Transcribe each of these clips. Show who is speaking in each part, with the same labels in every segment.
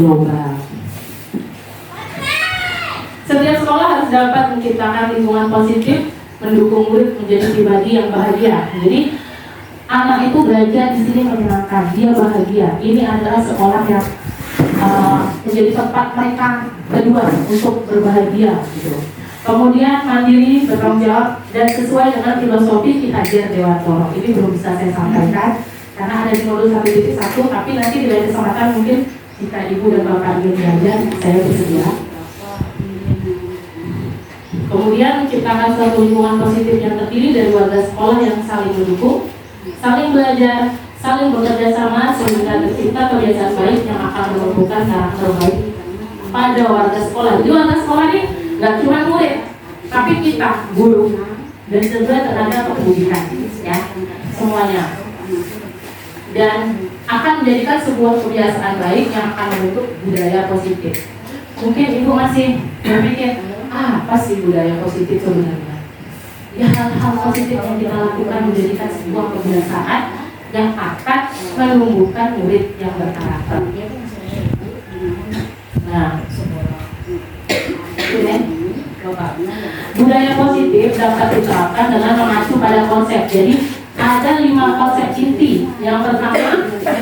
Speaker 1: global. Setiap sekolah harus dapat menciptakan lingkungan positif, mendukung murid menjadi pribadi yang bahagia. Jadi anak itu belajar di sini menyenangkan, dia bahagia. Ini adalah sekolah yang menjadi tempat mereka kedua untuk berbahagia. Gitu. Kemudian mandiri, bertanggung jawab, dan sesuai dengan filosofi Ki Hajar Dewantoro. Ini belum bisa saya sampaikan karena ada di modul 1.1, tapi nanti di lain kesempatan mungkin jika Ibu dan Bapak ingin belajar, saya bersedia. Kemudian menciptakan suatu lingkungan positif yang terdiri dari warga sekolah yang saling mendukung, saling belajar, saling bekerja sama sehingga tercipta kebiasaan baik yang akan menumbuhkan karakter baik pada warga sekolah. Jadi warga sekolah ini nggak cuma murid, tapi kita, guru, dan juga tenaga kependidikan, ya, semuanya. Dan akan menjadikan sebuah kebiasaan baik yang akan membentuk budaya positif. Mungkin Ibu masih berpikir, apa sih budaya positif sebenarnya? Ya, hal-hal positif yang kita lakukan menjadikan sebuah kebiasaan yang akan menumbuhkan murid yang berkarakter. Nah, budaya positif dapat diterapkan dengan mengacu pada konsep. Jadi ada 5 konsep inti. Yang pertama,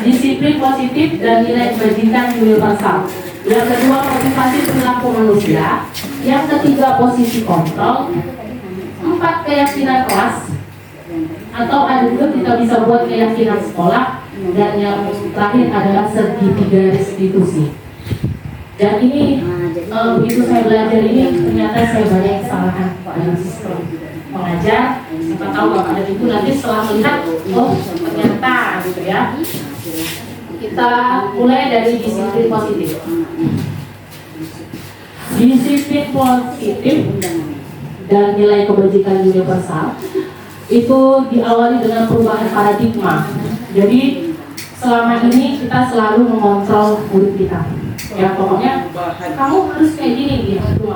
Speaker 1: disiplin positif dan nilai kebajikan universal. Yang kedua, motivasi perilaku manusia. Yang ketiga, posisi kontrol. 4, keyakinan kelas. Atau ada juga kita bisa buat keyakinan sekolah. Dan yang terakhir adalah segitiga restitusi. Dan ini begitu saya belajar ini ternyata saya banyak kesalahan dalam sistem mengajar. Siapa tahu Bapak dan Ibu nanti setelah melihat, oh ternyata gitu ya. Kita mulai dari disiplin positif. Disiplin positif dan nilai kebajikan universal itu diawali dengan perubahan paradigma. Jadi selama ini kita selalu mengontrol murid kita. Ya pokoknya kamu harus kayak gini gitu,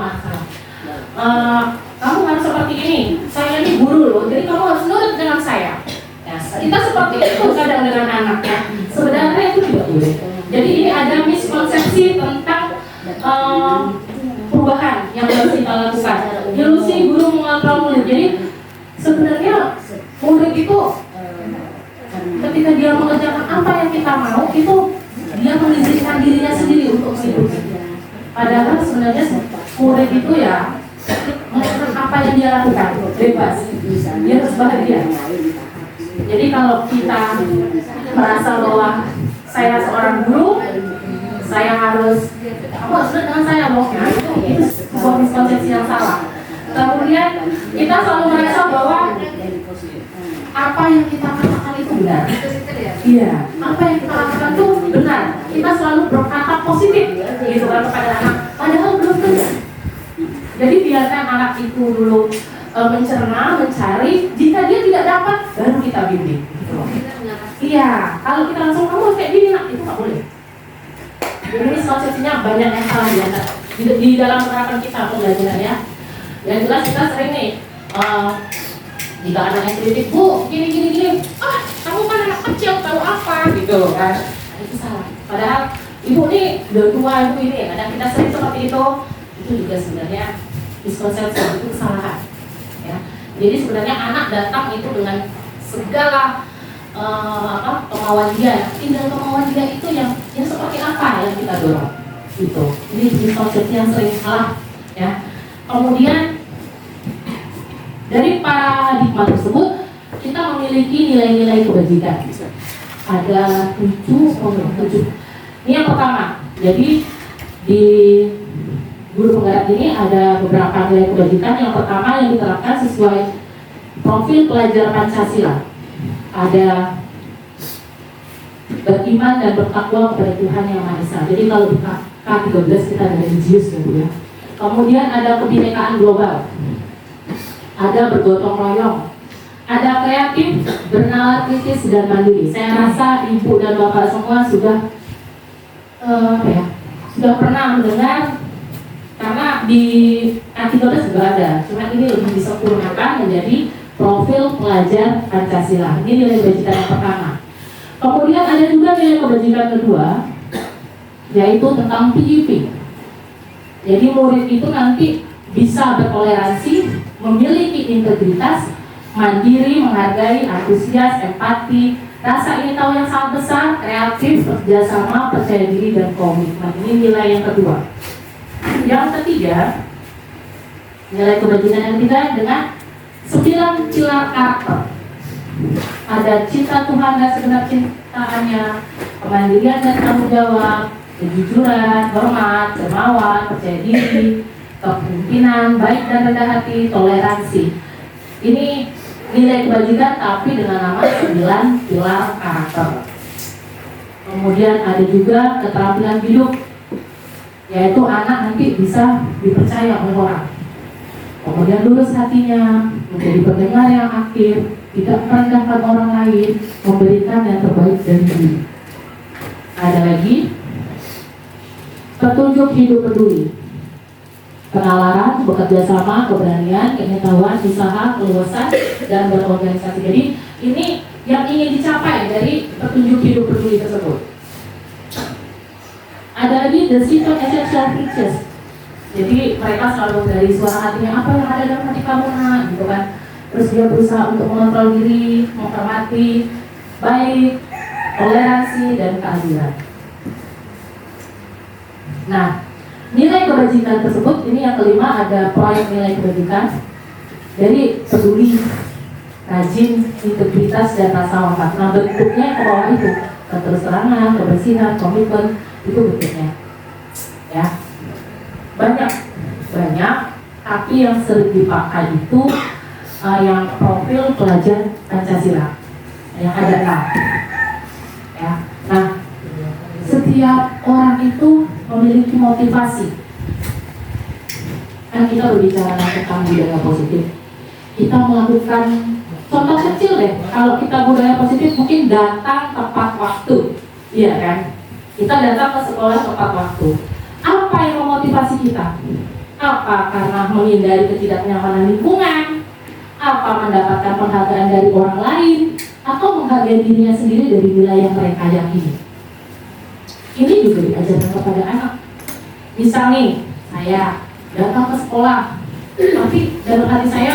Speaker 1: kamu harus seperti ini. Saya ini guru loh, jadi kamu harus nurut dengan saya. Ya, kita seperti itu kadang dengan anaknya. Sebenarnya itu tidak boleh. Jadi ini ada miskonsepsi tentang perubahan yang harus kita lakukan. Ilusi guru mengontrol murid. Jadi sebenarnya murid itu ketika dia mengerjakan apa yang kita mau itu dia mengizinkan dirinya sendiri untuk mengikuti. Padahal sebenarnya murid itu ya melakukan apa yang dia lakukan bebas, dia harus bahagia. Jadi kalau kita merasa bahwa saya seorang guru, saya harus dengan saya loh, nah, itu sebuah miskonsepsi yang salah. Kemudian kita selalu merasa bahwa apa yang kita katakan itu benar. Iya, apa yang kita lakukan itu benar. Kita selalu berkata positif gitu kan kepada anak, padahal belum tentu. Jadi biarkan anak itu dulu mencerna, mencari. Jika dia tidak dapat, baru kita bimbing. Gitu. Iya, kalau kita langsung kamu kayak gini nak, itu nggak boleh. Ini konsepsinya banyak yang salah di dalam penerapan kita pembelajaran ya. Yang jelas kita sering nih. Jika anak yang kritik, Bu, gini, kamu kan anak kecil, tahu apa, gitu kan? Itu salah. Padahal ibu nih udah tua, ibu ini, kadang kita sering seperti itu juga sebenarnya miskonsepsi, itu kesalahan. Ya. Jadi sebenarnya anak datang itu dengan segala kemauan dia, tinggal kemauan dia itu yang seperti apa yang kita dorong, gitu. Ini miskonsepsi yang sering salah, ya. Kemudian dari paradigma tersebut kita memiliki nilai-nilai kebajikan. Ada 7. Ini yang pertama. Jadi di guru penggerak ini ada beberapa nilai kebajikan. Yang pertama yang diterapkan sesuai profil pelajar Pancasila. Ada beriman dan bertakwa kepada Tuhan Yang Maha Esa. Jadi kalau di K13 kita ada religius ya. Kemudian ada kebinekaan global. Ada bergotong royong, ada kreatif, bernalar kritis dan mandiri. Saya rasa ibu dan bapak semua sudah apa ya, sudah pernah mendengar, karena di artikelnya juga ada, cuma ini lebih disempurnakan menjadi profil pelajar Pancasila. Ini nilai kebajikan yang pertama. Kemudian ada juga nilai kebajikan kedua, yaitu tentang PIP. Jadi murid itu nanti bisa bertoleransi, memiliki integritas, mandiri, menghargai, antusias, empati, rasa ingin tahu yang sangat besar, kreatif, kerjasama, percaya diri, dan komitmen. Ini nilai yang kedua. Yang ketiga, nilai kebajikan yang ketiga dengan 9 pilar karakter. Ada cinta Tuhan dan segenap cintaannya, kemandirian dan tanggung jawab, kejujuran, hormat, dermawan, percaya diri, kepemimpinan, baik dan rendah hati, toleransi. Ini nilai kebajikan tapi dengan nama 9 pilar karakter. Kemudian ada juga keterampilan hidup, yaitu anak nanti bisa dipercaya oleh orang. Kemudian lurus hatinya, menjadi pendengar yang aktif, tidak merendahkan orang lain, memberikan yang terbaik dari diri. Ada lagi petunjuk hidup peduli, penalaran, bekerja sama, keberanian, pengetahuan, usaha, keluasan, dan berorganisasi. Jadi ini yang ingin dicapai dari petunjuk hidup peduli tersebut. Ada lagi the seven essential features. Jadi mereka selalu dari suara hatinya, apa yang ada dalam hati kamu nak, gitu kan. Terus dia berusaha untuk mengontrol diri, menghormati, baik, toleransi, dan keadilan. Nah, nilai kebajikan tersebut, ini yang kelima, ada proyek nilai kebajikan. Jadi peduli, rajin, integritas, dan rasa hormat. Nah, bentuknya ke bawah itu, keterus-terangan, kebersihan, komitmen, itu bentuknya. Ya, banyak, tapi yang sering dipakai itu yang profil pelajar Pancasila yang ada kan. Ya, nah, setiap orang itu memiliki motivasi. Kan kita berbicara tentang budaya positif. Kita melakukan contoh kecil deh. Kalau kita budaya positif mungkin datang tepat waktu, iya kan? Kita datang ke sekolah tepat waktu. Apa yang memotivasi kita? Apa karena menghindari ketidaknyamanan lingkungan? Apa mendapatkan penghargaan dari orang lain? Atau menghargai dirinya sendiri dari nilai yang mereka yakini? Ini juga diajarkan kepada anak. Misal nih, saya datang ke sekolah, tapi dalam hati saya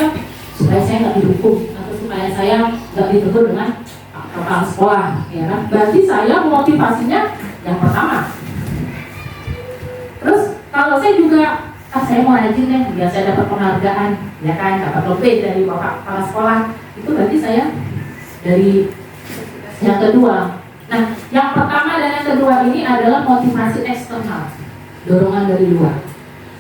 Speaker 1: supaya saya nggak dihukum atau supaya saya nggak ditegur dengan kepala sekolah, ya kan? Berarti saya motivasinya yang pertama. Terus kalau saya juga, saya mau rajin deh, biar saya dapat penghargaan, ya kan? Dapat lebih dari bapak kepala sekolah, itu berarti saya dari yang kedua. Nah, yang pertama dan yang kedua ini adalah motivasi eksternal, dorongan dari luar.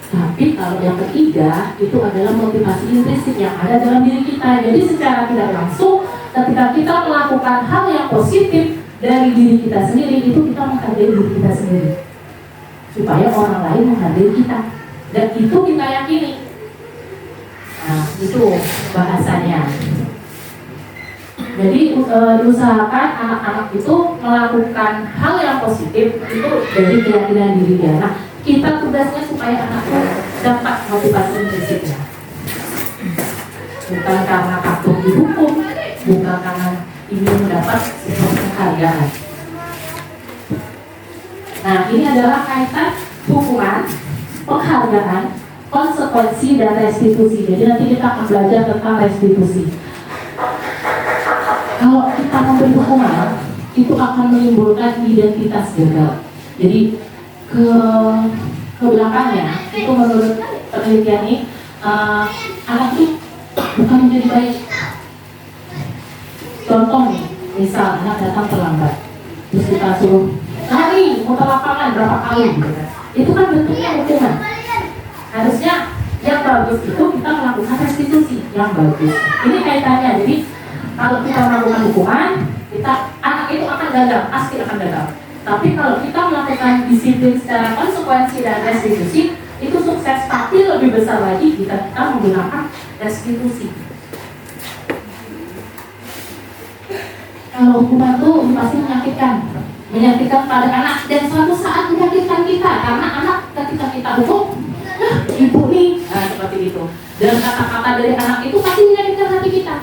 Speaker 1: Tapi kalau yang ketiga itu adalah motivasi intrinsik yang ada dalam diri kita. Jadi secara tidak langsung ketika kita melakukan hal yang positif dari diri kita sendiri, itu kita menghargai diri kita sendiri supaya orang lain menghargai kita, dan itu kita yakini. Nah, itu bahasanya. Jadi diusahakan anak-anak itu melakukan hal yang positif itu dari keyakinan diri dia. Nah, kita tugasnya supaya anak itu dapat motivasi intrinsik. Bukan karena takut dihukum, bukan karena ingin mendapat sebuah penghargaan. Nah, ini adalah kaitan hukuman, penghargaan, konsekuensi, dan restitusi. Jadi nanti kita akan belajar tentang restitusi. Kalau kita memberi hukuman, itu akan menimbulkan identitas gagal. Jadi ke belakangnya, itu menurut penelitian ini, anak itu bukan menjadi baik. Contoh nih, misal anak datang terlambat, terus kita suruh lari muter lapangan berapa kali, gitu kan? Itu kan bentuknya hukuman. Harusnya yang bagus itu kita melakukan restitusi yang bagus. Ini kaitannya. Jadi kalau kita melakukan hukuman, anak itu akan gagal, pasti akan gagal. Tapi kalau kita melakukan disiplin secara konsekuensi dan restitusi, itu sukses, tapi lebih besar lagi jika kita menggunakan restitusi. Kalau hukuman itu pasti menyakitkan, menyakitkan pada anak dan suatu saat menyakitkan kita karena anak ketika kita hukum, nah ibu nih, nah seperti itu. Dan kata-kata dari anak itu pasti menyakitkan hati kita.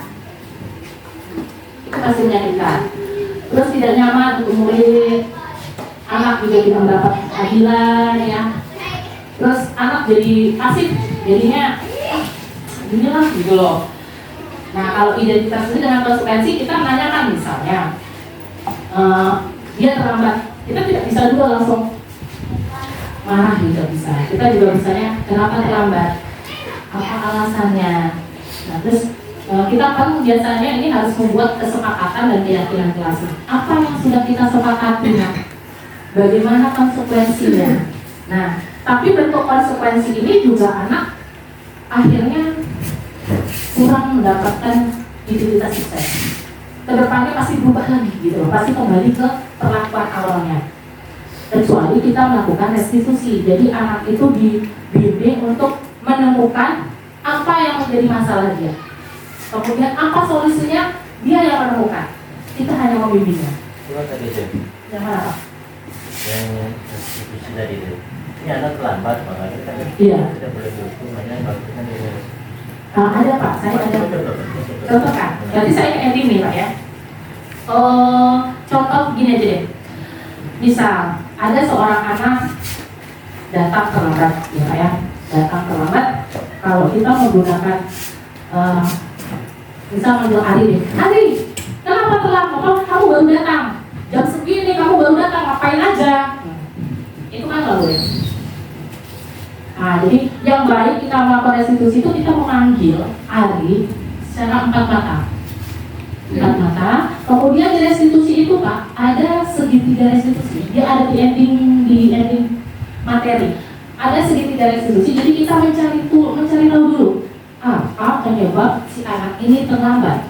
Speaker 1: Itu pasti menyakitkan. Terus tidak nyaman untuk murid, anak juga tidak mendapat keadilan ya. Terus anak jadi pasif, jadinya inilah gitu loh. Nah kalau identitas ini dengan konsekuensi kita menanyakan misalnya dia terlambat, kita tidak bisa juga langsung marah, tidak bisa. Kita juga misalnya kenapa terlambat, apa alasannya. Nah terus kita kan biasanya ini harus membuat kesepakatan dan keyakinan kelas. Apa yang sudah kita sepakati, bagaimana konsekuensinya. Nah tapi bentuk konsekuensi ini juga anak akhirnya kurang mendapatkan identitas sukses. Kedepannya pasti berubah lagi gitu loh, pasti kembali ke perlakuan awalnya. Kecuali kita melakukan restitusi. Jadi anak itu dibimbing untuk menemukan apa yang menjadi masalah dia. Kemudian apa solusinya, dia yang menemukan. Kita hanya membimbingnya.
Speaker 2: Coba tadi Jep.
Speaker 1: Yang mana Pak?
Speaker 2: Yang restitusi tadi itu. Ini anak terlambat, makanya kita tidak boleh dihukum, hanya kalau kita
Speaker 1: ada Pak, saya ada contoh kan. Berarti saya ending nih Pak ya. Contoh gini aja deh. Misal ada seorang anak datang terlambat, ya Pak ya. Datang terlambat. Kalau kita menggunakan misal manggil Ari deh. Ari, kenapa terlambat? Kamu baru datang. Jam segini kamu baru datang, ngapain aja? Itu kan nggak boleh. Nah, jadi yang baik kita melakukan restitusi itu kita memanggil Ari secara empat mata. Empat mata. Kemudian di restitusi itu Pak ada segitiga restitusi. Dia ada di ending materi. Ada segitiga restitusi. Jadi kita mencari tahu dulu apa penyebab si anak ini terlambat.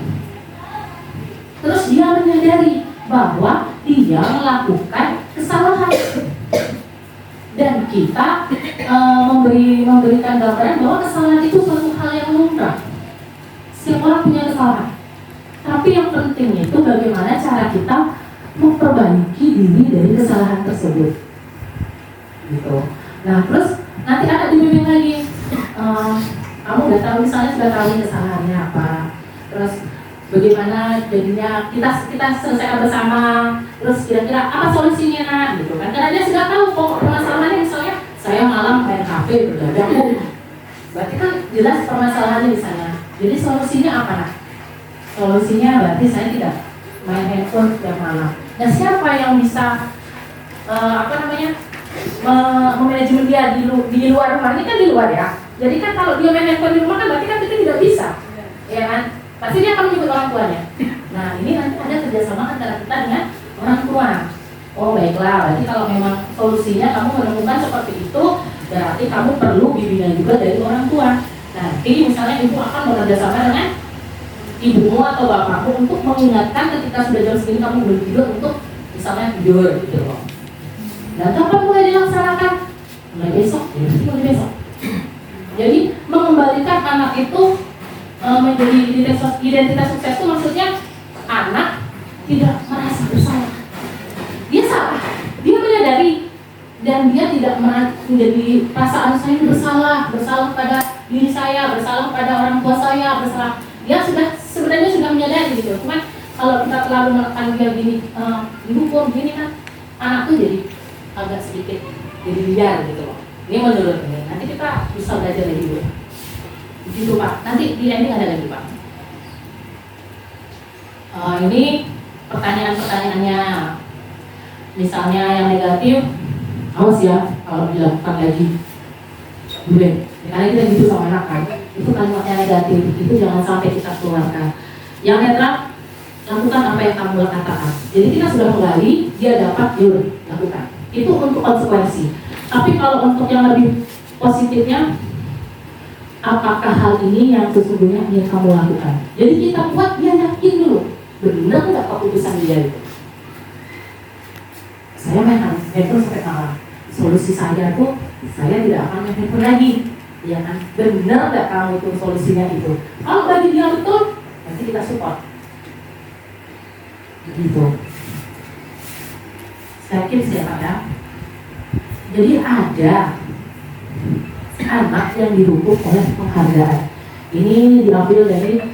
Speaker 1: Terus dia menyadari bahwa dia melakukan kesalahan. Dan kita memberikan gambaran bahwa kesalahan itu suatu hal yang lumrah. Setiap orang punya kesalahan. Tapi yang penting itu bagaimana cara kita memperbaiki diri dari kesalahan tersebut. Gitu. Nah terus nanti ada dibimbing lagi. Kamu udah tahu misalnya sudah tahu kesalahannya apa. Terus bagaimana jadinya kita selesaikan bersama. Terus kira-kira apa solusinya nak gitu kan, karena dia sudah tahu pokok permasalahannya. Misalnya saya malam main kafe berdagang, berarti kan jelas permasalahannya di sana. Jadi solusinya apa nak? Solusinya berarti saya tidak main handphone setiap malam. Nah siapa yang bisa memanajemen dia di luar rumah? Ini kan di luar ya. Jadi kan kalau dia main handphone di rumah kan berarti kan kita tidak bisa, ya kan? Pasti dia akan menyebut orang tuanya. Nah ini nanti ada kerjasama antara kita dengan orang tua. Oh baiklah, berarti kalau memang solusinya kamu menemukan seperti itu, berarti kamu perlu bimbingan juga dari orang tua. Nanti misalnya ibu akan bekerjasama dengan ibumu atau bapakmu untuk mengingatkan ketika sudah jam segini kamu belum tidur untuk misalnya tidur gitu loh. Dan kapan mulai dilaksanakan? Mulai besok, mulai besok. Jadi mengembalikan anak itu menjadi identitas sukses itu maksudnya anak tidak merasa bersalah. Dia salah, dia menyadari dan dia tidak menjadi perasaan saya bersalah pada diri saya, bersalah pada orang tua saya, bersalah. Dia sebenarnya sudah menyadari gitu. Cuman kalau kita terlalu menekan dia gini, dihukum gini kan, anak tuh jadi agak sedikit jadi liar gitu loh. Ini menurut ini. Nanti kita bisa belajar lagi dulu. Gitu Pak. Nanti di ending ada lagi Pak. Ini pertanyaan-pertanyaannya. Misalnya yang negatif, awas ya kalau dilakukan lagi. Boleh. Karena kita gitu sama anak kan. Itu kalimatnya negatif. Itu jangan sampai kita keluarkan. Yang netral, lakukan apa yang kamu katakan. Jadi kita sudah kembali, dia dapat lakukan. Itu untuk konsekuensi. Tapi kalau untuk yang lebih positifnya, apakah hal ini yang sesungguhnya ingin kamu lakukan? Jadi kita buat dia yakin dulu, benar nggak keputusan dia itu? Saya main handphone sampai kalah. Solusi saya tuh, saya tidak akan main handphone lagi, ya kan? Benar nggak kamu itu solusinya itu? Kalau bagi dia betul, nanti kita support. Gitu. Saya yakin siapa ya. Jadi ada anak yang dihukum oleh penghargaan. Ini diambil dari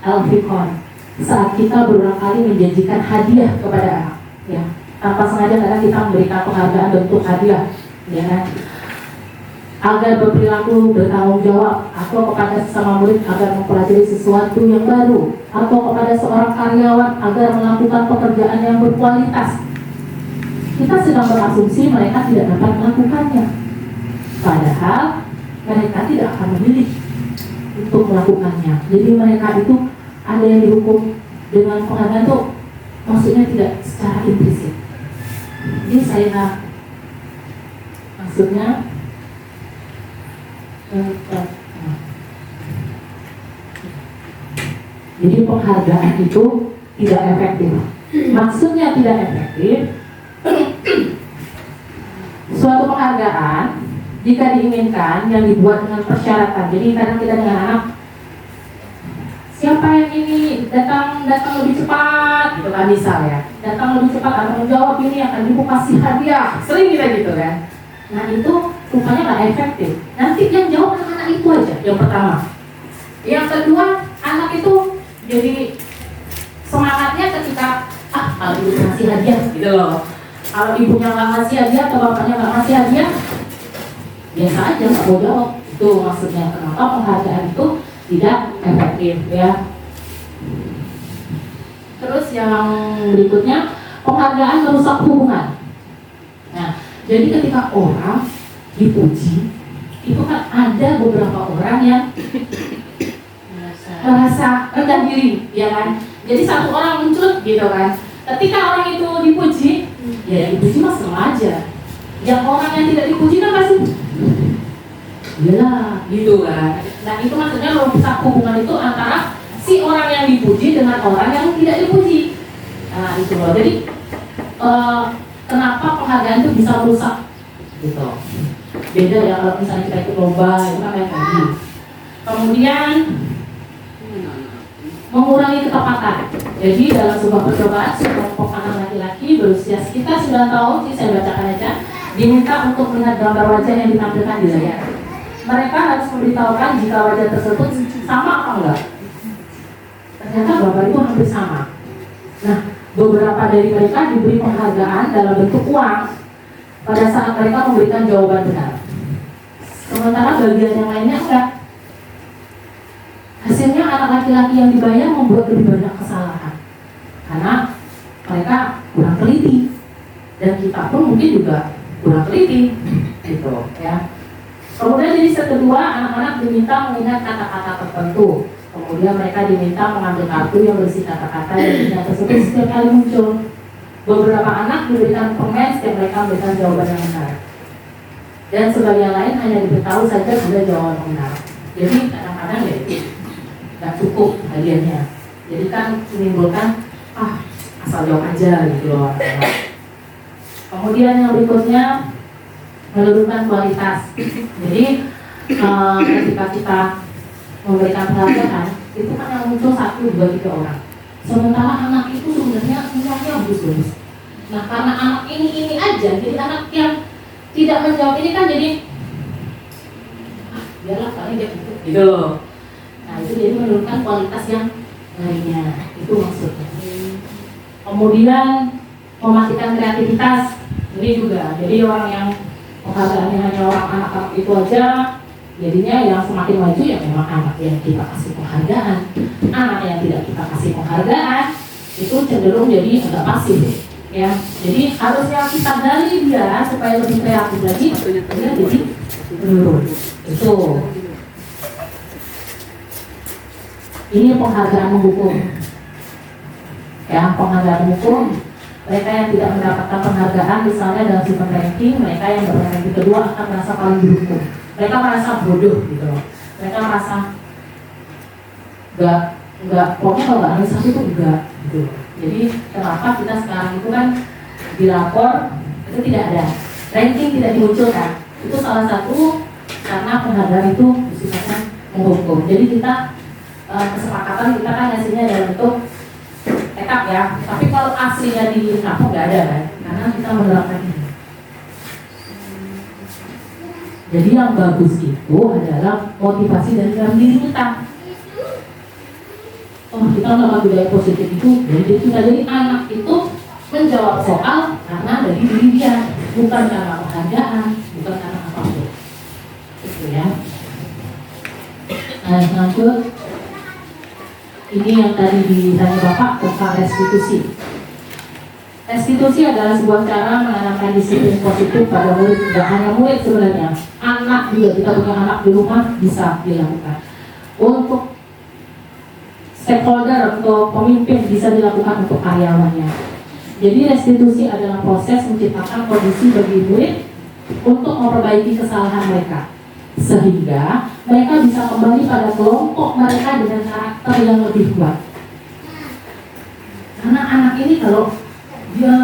Speaker 1: Al-Fiqh. Saat kita berulang kali menjanjikan hadiah kepada anak, ya, tanpa sengaja kadang kita memberikan penghargaan bentuk hadiah, ya kan? Agar berperilaku bertanggung jawab, atau kepada sesama murid agar mempelajari sesuatu yang baru, atau kepada seorang karyawan agar melakukan pekerjaan yang berkualitas. Kita sedang berasumsi mereka tidak dapat melakukannya, padahal mereka tidak akan memilih untuk melakukannya. Jadi mereka itu ada yang dihukum dengan penghargaan itu maksudnya tidak secara implisit. Ini saya maksudnya jadi penghargaan itu tidak efektif. Maksudnya tidak efektif. Suatu penghargaan jika diinginkan yang dibuat dengan persyaratan. Jadi kadang kita dengan anak, siapa yang ini datang lebih cepat, gitu kan, misalnya datang lebih cepat atau menjawab ini akan ibu kasih hadiah, sering kita gitu kan. Nah itu rupanya nggak efektif. Nanti yang jawab anak-anak itu aja yang pertama. Yang kedua, anak itu jadi semangatnya ketika kalau ibu kasih hadiah gitu loh. Kalau ibunya nggak ngasih hadiah atau bapaknya nggak ngasih hadiah, biasa aja nggak mau jawab. Itu maksudnya kenapa penghargaan itu tidak efektif, ya. Terus yang berikutnya, penghargaan merusak hubungan. Nah, jadi ketika orang dipuji, itu kan ada beberapa orang yang merasa rendah diri, ya kan? Jadi satu orang muncul gitu kan. Ketika orang itu dipuji, ya dipuji mah sengaja. Yang orang yang tidak dipuji kan pasti iyalah, gitu kan. Nah itu maksudnya merusak hubungan itu antara si orang yang dipuji dengan orang yang tidak dipuji. Nah itu loh. Jadi kenapa penghargaan itu bisa merusak? Gitu. Beda ya kalau misalnya kita ikut lomba, itu kan kayak tadi. Kemudian mengurangi ketepatan. Jadi dalam sebuah percobaan, sekelompok anak laki-laki berusia sekitar 9 tahun, saya bacakan aja, diminta untuk melihat gambar wajah yang ditampilkan di layar. Mereka harus memberitahukan jika wajah tersebut sama apa enggak. Ternyata gambar itu hampir sama. Nah, beberapa dari mereka diberi penghargaan dalam bentuk uang pada saat mereka memberikan jawaban benar. Sementara bagian yang lainnya enggak. Hasilnya anak laki-laki yang dibayar membuat lebih banyak kesalahan karena mereka kurang teliti, dan kita pun mungkin juga kurang teliti, gitu ya. Kemudian jadi kedua, anak-anak diminta mengingat kata-kata tertentu. Kemudian mereka diminta mengambil kartu yang berisi kata-kata yang tersebut setiap kali muncul. Beberapa anak diberikan permen setiap mereka memberikan jawaban yang benar, dan sebagian lain hanya diberitahu saja ada jawaban benar. Jadi kadang-kadang ya nggak cukup hadiahnya, jadi kan menimbulkan asal jawab aja gitu loh. Kemudian yang berikutnya menurunkan kualitas. Jadi ketika kita memberikan penghargaan itu kan yang muncul 1, 2, 3 orang, sementara anak itu sebenarnya semuanya bagus-bagus. Nah karena anak ini aja, jadi anak yang tidak menjawab ini kan jadi biarlah paling dia gitu loh. Nah itu jadi menurunkan kualitas yang lainnya, itu maksudnya. Kemudian mematikan kreativitas, ini juga. Jadi orang yang penghargaannya hanya orang anak-anak itu aja, jadinya yang semakin maju ya memang anak yang kita kasih penghargaan. Anak yang tidak kita kasih penghargaan itu cenderung jadi agak pasif, ya. Jadi harusnya kita gali dia supaya lebih kreatif lagi, dia jadi menurun. Itu. Ini penghargaan menghukum, ya, penghargaan hukum. Mereka yang tidak mendapatkan penghargaan misalnya dalam sistem ranking, mereka yang berranking kedua akan merasa paling dihukum. Mereka merasa bodoh gitu loh. Mereka merasa enggak pokoknya kalau nggak ada itu enggak gitu. Jadi kenapa kita sekarang itu kan di lapor itu tidak ada ranking, tidak dimunculkan. Itu salah satu karena penghargaan itu sifatnya menghukum. Jadi kita kesepakatan kita kan hasilnya dalam bentuk tekap ya, tapi kalau aslinya di kampung nggak ada kan, karena bagaimana kita menerapkan ini. Jadi yang bagus itu adalah motivasi dari dalam diri kita. Oh, kita melakukan budaya positif itu dari kita. Jadi anak itu menjawab soal karena dari diri dia, bukan karena pekerjaan, bukan karena apapun. Itu ya. Nah, lanjut. Ini yang tadi ditanya Bapak tentang restitusi. Restitusi adalah sebuah cara menanamkan disiplin positif pada murid. Tidak hanya murid sebenarnya, anak juga, kita punya anak di rumah bisa dilakukan. Untuk stakeholder, untuk pemimpin bisa dilakukan untuk karyawannya. Jadi restitusi adalah proses menciptakan kondisi bagi murid untuk memperbaiki kesalahan mereka, sehingga mereka bisa kembali pada kelompok mereka dengan karakter yang lebih kuat. Karena anak ini kalau dia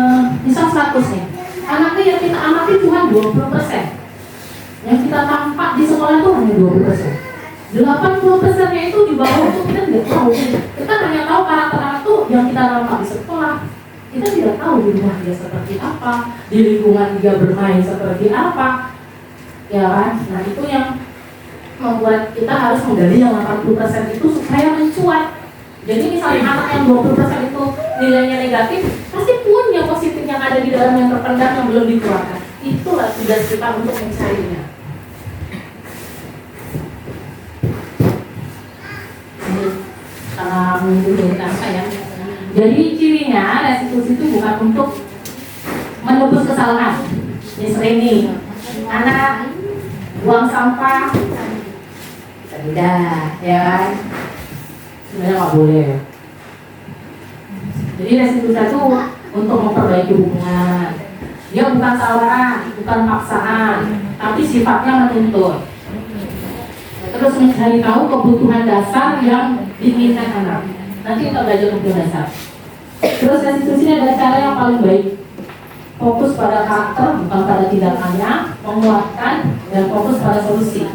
Speaker 1: misal 100 nih, anaknya yang kita amati cuma 20%, yang kita tampak di sekolah itu hanya 20%. 80%-nya itu di bawah itu kita tidak tahu. Kita hanya tahu karakter anak itu yang kita nampak di sekolah. Kita tidak tahu di rumah dia seperti apa, di lingkungan dia bermain seperti apa, ya kan? Nah itu yang membuat kita harus menggali yang 80% itu supaya mencuat. Jadi misalnya anak yang 20% itu nilainya negatif, pasti punya positif yang ada di dalam yang terpendam yang belum dikeluarkan. Itulah tugas kita untuk mencarinya. Ini salah menunjukkan saya. Jadi cirinya restitusi itu bukan untuk menebus kesalahan. Misalnya ini, anak buang sampah, tidak, ya kan? Sebenarnya nggak boleh. Jadi restitusi itu untuk memperbaiki hubungan. Dia bukan tawaran, bukan paksaan, tapi sifatnya menuntut. Terus mencari tahu kebutuhan dasar yang diinginkan anak. Nanti kita belajar kebutuhan dasar. Terus restitusi adalah cara yang paling baik. Fokus pada karakter, bukan pada tindakannya, menguatkan dan fokus pada solusi.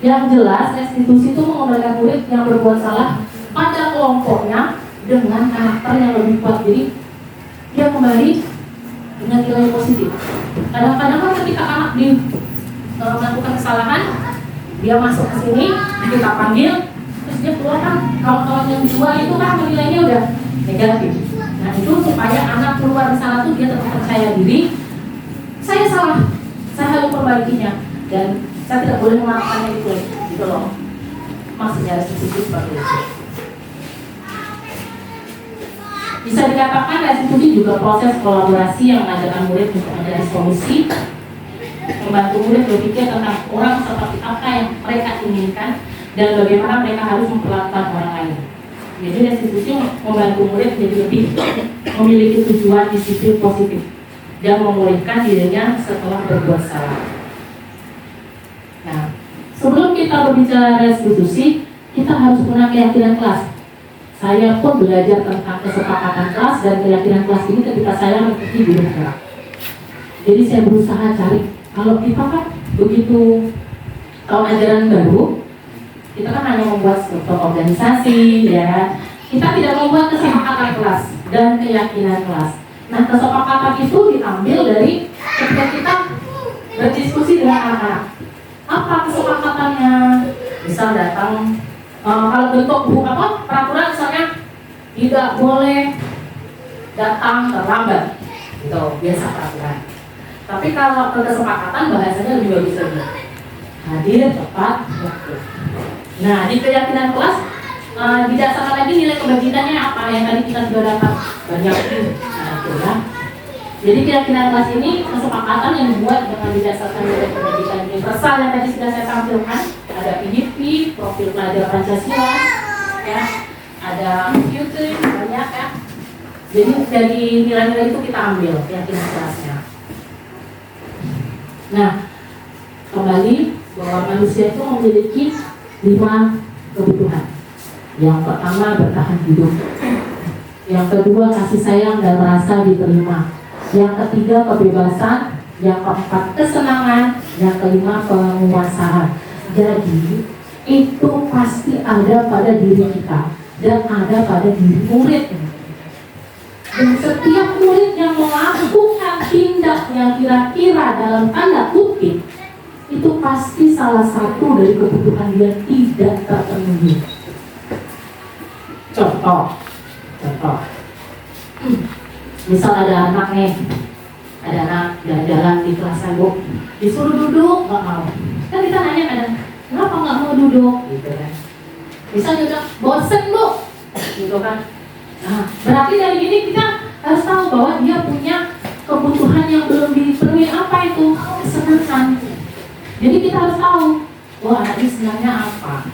Speaker 1: Yang jelas, restitusi itu mengembalikan murid yang berbuat salah pada kelompoknya dengan karakter yang lebih kuat. Jadi dia kembali dengan nilai positif. Kadang-kadang kan ketika anak melakukan kesalahan, dia masuk ke sini, kita panggil, terus dia keluar kan kawan-kawan yang dua itu kan nilainya udah negatif. Nah itu supaya anak keluar di sana tuh dia tetap percaya diri. Saya salah, saya harus perbaikinya dan saya tidak boleh melakukannya gitu loh. Maksudnya restitusi seperti itu. Bisa dikatakan restitusi juga proses kolaborasi yang mengajarkan murid untuk mencari solusi, membantu murid berpikir tentang orang seperti apa yang mereka inginkan dan bagaimana mereka harus memperlakukan orang lain. Jadi restitusi membantu murid menjadi lebih memiliki tujuan disiplin positif dan memulihkan dirinya setelah berbuat salah. Nah, sebelum kita berbicara restitusi, kita harus punya keyakinan kelas. Saya pun belajar tentang kesepakatan kelas dan keyakinan kelas ini ketika saya mengikuti guru gerak. Jadi saya berusaha cari, kalau kita kan begitu tahun ajaran baru, kita kan hanya membuat struktur organisasi, ya. Kita tidak membuat kesepakatan kelas dan keyakinan kelas. Nah, kesepakatan itu diambil dari ketika kita berdiskusi dengan anak-anak. Apa kesepakatannya? Misal datang, kalau bentuk buku peraturan misalnya tidak boleh datang terlambat, gitu biasa peraturan. Tapi kalau kesepakatan bahasanya lebih bagus lagi, hadir tepat waktu. Nah di keyakinan kelas didasarkan lagi nilai kebajikannya apa yang tadi kita sudah dapat banyak ya. Jadi keyakinan kelas ini kesepakatan yang dibuat dengan didasarkan nilai kebajikan universal yang tadi sudah saya tampilkan. Ada PDP, profil pelajar Pancasila, ya, ada future banyak ya. Jadi dari nilai-nilai itu kita ambil keyakinan kelasnya. Nah, kembali bahwa manusia itu memiliki 5 kebutuhan. Yang pertama bertahan hidup. Yang kedua kasih sayang dan merasa diterima. Yang ketiga kebebasan. Yang keempat kesenangan. Yang kelima penguasaan. Jadi itu pasti ada pada diri kita dan ada pada diri murid. Dan setiap murid yang melakukan tindak yang kira-kira dalam tanda kutip itu pasti salah satu dari kebutuhan dia tidak terpenuhi. Contoh, misal ada anak jalan-jalan di kelas Bu, disuruh duduk nggak mau. Kan kita nanya kadang, kenapa nggak mau duduk? Gitu kan. Misal dia bilang, bosen Bu, gitu kan. Nah, berarti dari ini kita harus tahu bahwa dia punya kebutuhan yang belum dipenuhi. Apa itu? Kesenangan. Jadi kita harus tahu, wah anak ini senangnya apa.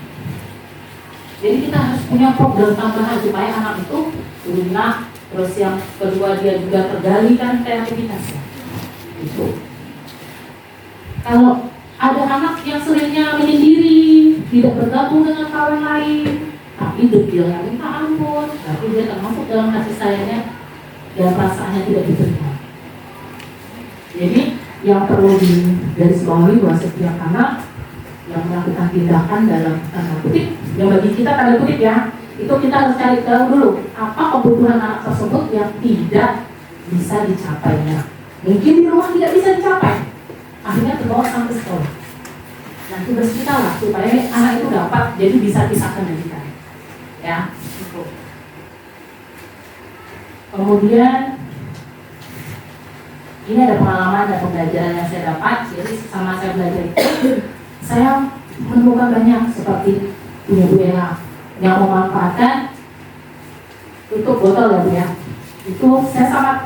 Speaker 1: Jadi kita harus punya program tambahan supaya anak itu lunak. Terus yang kedua dia juga tergali kan kreativitasnya. Itu. Kalau ada anak yang seringnya menyendiri, tidak bergabung dengan kawan lain, tapi detailnya minta ampun, tapi dia termasuk dalam kasih sayangnya dan perasaannya tidak diterima. Jadi yang perlu digarisbawahi bahwa setiap anak yang melakukan tindakan dalam tanda kutip, yang bagi kita tanda kutip ya, itu kita harus cari tahu dulu apa kebutuhan anak tersebut yang tidak bisa dicapainya. Mungkin di rumah tidak bisa dicapai, akhirnya terbawa sampai sekolah. Nah, tugas kita lah supaya anak itu dapat jadi bisa pisahkan dari kita. Ya, itu. Kemudian ini ada pengalaman dan pembelajaran yang saya dapat. Jadi sama saya belajar itu, saya menemukan banyak seperti punya Bu Ella yang memanfaatkan tutup botol ya Bu ya. Itu saya sangat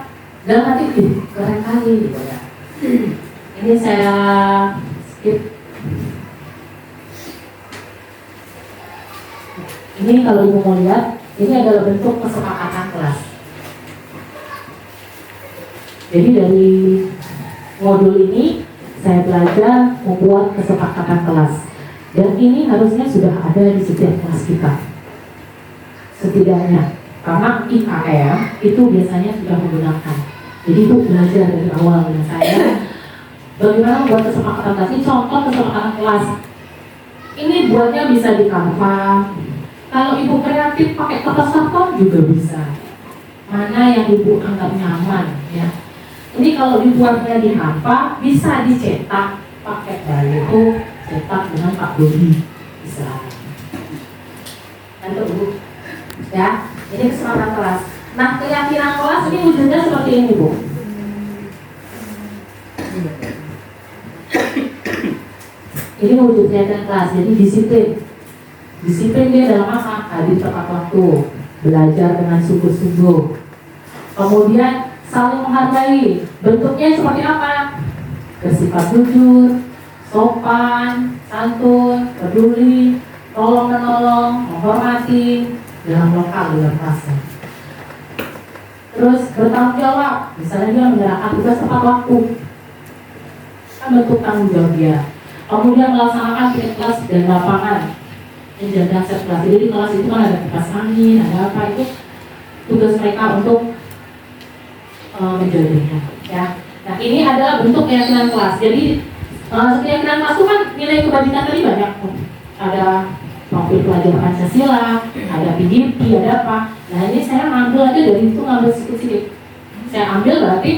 Speaker 1: dalam hati keren kali gitu ya. Ini saya skip. Ini kalau Ibu mau lihat, ini adalah bentuk kesepakatan kelas. Jadi dari modul ini saya belajar membuat kesepakatan kelas. Dan ini harusnya sudah ada di setiap kelas kita. Setidaknya, karena IKM itu biasanya sudah menggunakan. Jadi itu belajar dari awal dengan saya. Bagaimana membuat kesepakatan kelas? Ini contoh kesepakatan kelas. Ini buatnya bisa di Canva. Kalau Ibu kreatif pakai kertas karton juga bisa. Mana yang Ibu anggap nyaman ya. Ini kalau dibuatnya di Canva bisa dicetak pakai baliho, cetak dengan Pak Dodi bisa. Nanti Bu, ya. Ini kesempatan kelas. Nah, keyakinan kelas ini wujudnya seperti ini Bu. Ini wujudnya keyakinan kelas. Jadi disiplin. Disiplin dia dalam apa? Hadir tepat waktu, belajar dengan sungguh-sungguh. Kemudian saling menghargai. Bentuknya seperti apa? Bersifat jujur, sopan, santun, peduli, tolong menolong, menghormati, dalam lokal dalam rasa. Terus bertanggung jawab. Misalnya dia menyerahkan tugas tepat waktu, kan bentuk tanggung jawab dia. Kemudian melaksanakan kelas dan lapangan. Menjaga aset kelas. Jadi di kelas itu kan ada kipas angin, ada apa itu tugas mereka untuk menjaganya. Ya. Nah ini adalah bentuk keyakinan kelas. Jadi keyakinan kelas itu kan nilai kebajikan tadi banyak. Ada profil pelajar Pancasila, ada PDP, ada apa. Nah ini saya ngambil aja dari itu, ngambil sedikit-sedikit. Saya ambil berarti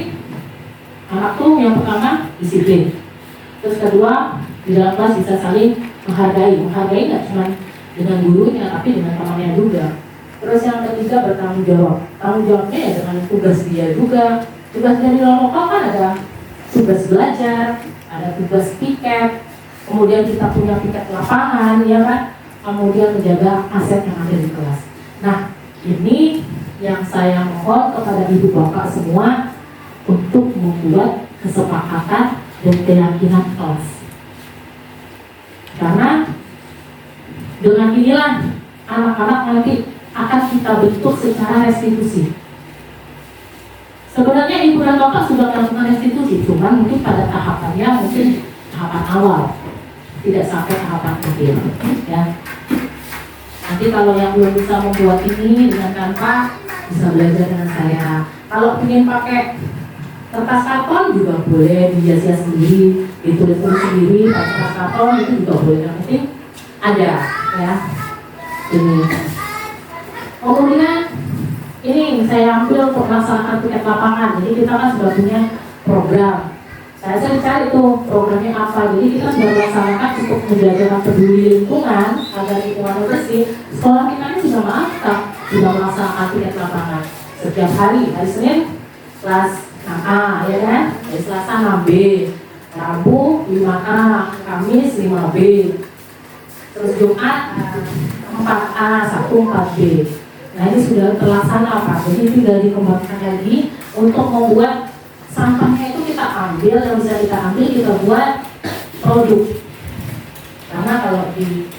Speaker 1: anak tuh yang pertama disiplin. Terus kedua di dalam kelas bisa saling menghargai. Menghargai nggak cuma dengan gurunya, tapi dengan temannya juga. Terus yang ketiga bertanggung jawab. Tanggung jawabnya ya dengan tugas dia juga. Tugas dari lokal kan ada tugas belajar, ada tugas piket, kemudian kita punya piket lapangan, ya kan? Kemudian menjaga aset yang ada di kelas. Nah, ini yang saya mohon kepada ibu bapak semua untuk membuat kesepakatan dan keyakinan kelas. Karena dengan inilah anak-anak nanti akan kita bentuk secara restitusi. Sebenarnya ibu dan bapak sudah melakukan restitusi, cuma mungkin pada tahapannya mungkin tahapan awal, tidak sampai tahapan akhir. Ya. Nanti kalau yang belum bisa membuat ini dengan Canva bisa belajar dengan saya. Kalau ingin pakai kertas karton juga boleh, dihias-hias sendiri, ditulis-tulis sendiri, pakai kertas karton itu juga boleh. Yang penting ada, ya. Ini. Kemudian ini saya ambil untuk melaksanakan tiket lapangan. Jadi kita kan sudah punya program. Saya cari tuh programnya apa. Jadi kita sudah melaksanakan untuk menjaga peduli lingkungan agar lingkungan bersih. Sekolah kita ini sudah mantap, sudah melaksanakan tiket lapangan setiap hari. Hari Senin kelas 6A, ya kan? Hari Selasa 6B, Rabu 5A, Kamis 5B, terus Jumat 4A, Sabtu 4B. Nah ini sudah terlaksana Pak. Jadi tinggal dikembangkan lagi untuk membuat sampahnya itu kita ambil, yang bisa kita ambil kita buat produk. Karena kalau di